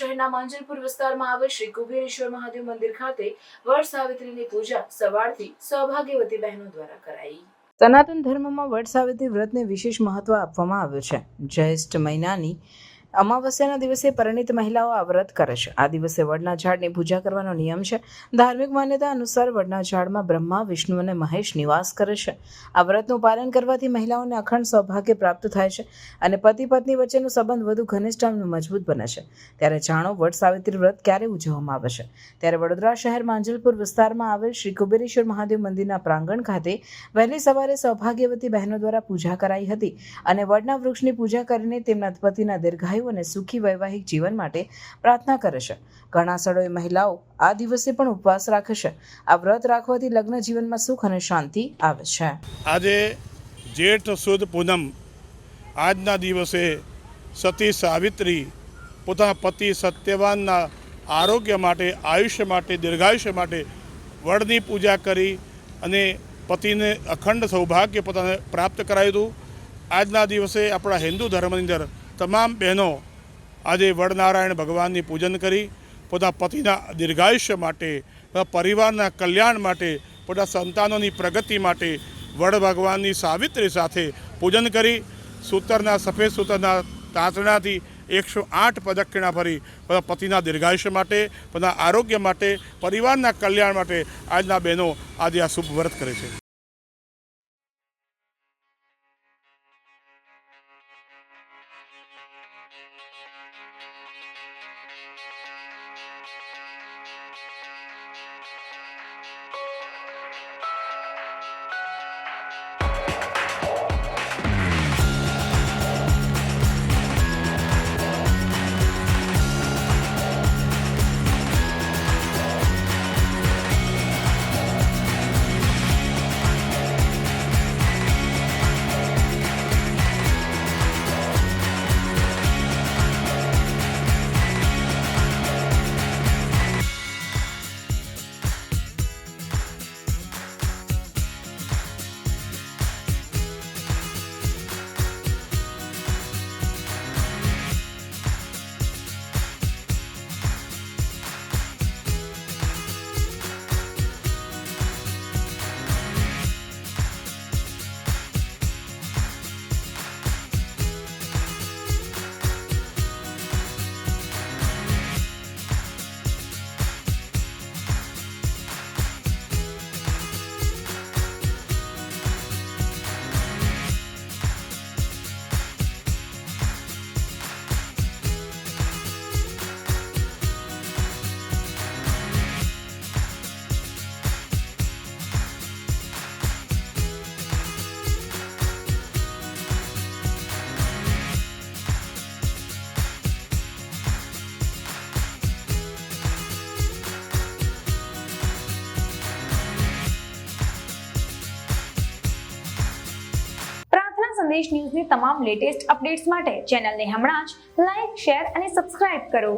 શહેરના માંજલપુર વિસ્તારમાં આવેલ શ્રી કુબેરેશ્વર મહાદેવ મંદિર ખાતે વડ સાવિત્રીની પૂજા સવારથી સૌભાગ્યવતી બહેનો દ્વારા કરાઈ। સનાતન ધર્મમાં વડ સાવિત્રી વ્રતને વિશેષ મહત્વ આપવામાં આવ્યું છે। જ્યેષ્ઠ મહિનાની અમાવસ્યાના દિવસે પરિણીત મહિલાઓ આ વ્રત કરે છે। આ દિવસે વડના ઝાડની પૂજા કરવાનો નિયમ છે। ધાર્મિક માન્યતા અનુસાર વડના ઝાડમાં બ્રહ્મા, વિષ્ણુ અને મહેશ નિવાસ કરે છે। આ વ્રતનું પાલન કરવાથી મહિલાઓને અખંડ સૌભાગ્ય પ્રાપ્ત થાય છે અને પતિ પત્ની વચ્ચેનો સંબંધ વધુ ઘનિષ્ઠ અને મજબૂત બને છે। ત્યારે જાણો વડ સાવિત્રી વ્રત ક્યારે ઉજવવામાં આવે છે। ત્યારે વડોદરા શહેર માંજલપુર વિસ્તારમાં આવેલ શ્રી કુબેરેશ્વર મહાદેવ મંદિરના પ્રાંગણ ખાતે વહેલી સવારે સૌભાગ્યવતી બહેનો દ્વારા પૂજા કરાઈ હતી અને વડના વૃક્ષની પૂજા કરીને તેમના પતિના દીર્ઘાયુ અને સુખી વૈવાહિક જીવન માટે પ્રાર્થના કરે છે। ઘણા સ્થળોએ મહિલાઓ આ દિવસે પણ ઉપવાસ રાખે છે। આ વ્રત રાખવાથી લગ્ન જીવનમાં સુખ અને શાંતિ આવે છે। આજે જેઠ સુદ પૂનમ આજના દિવસે સતી સાવિત્રી પોતાના પતિ સત્યવાનના આરોગ્ય માટે, આયુષ્ય માટે, દીર્ઘાયુષ્ય માટે વડની પૂજા કરી અને પતિને અખંડ સૌભાગ્ય પોતાને પ્રાપ્ત કરાવ્યું હતું। આજના દિવસે આપણા હિન્દુ ધર્મની અંદર તમામ બહેનો આજે વડનારાયણ ભગવાનની પૂજન કરી પોતાના પતિના દીર્ઘાયુષ્ય માટે, પરિવારના કલ્યાણ માટે, પોતાના સંતાનોની પ્રગતિ માટે વડ ભગવાનની સાવિત્રી સાથે પૂજન કરી સૂતરના સફેદ સૂતરના તાંતણાથી 108 પ્રદક્ષિણા ફરી પોતાના પતિના દીર્ઘાયુષ્ય માટે, પોતાના આરોગ્ય માટે, પરિવારના કલ્યાણ માટે આજના બહેનો આજે આ શુભ વ્રત કરે છે। સંદેશ ન્યૂઝની તમામ લેટેસ્ટ અપડેટ્સ માટે ચેનલને હમણાં જ લાઈક, શેર અને સબસ્ક્રાઇબ કરો।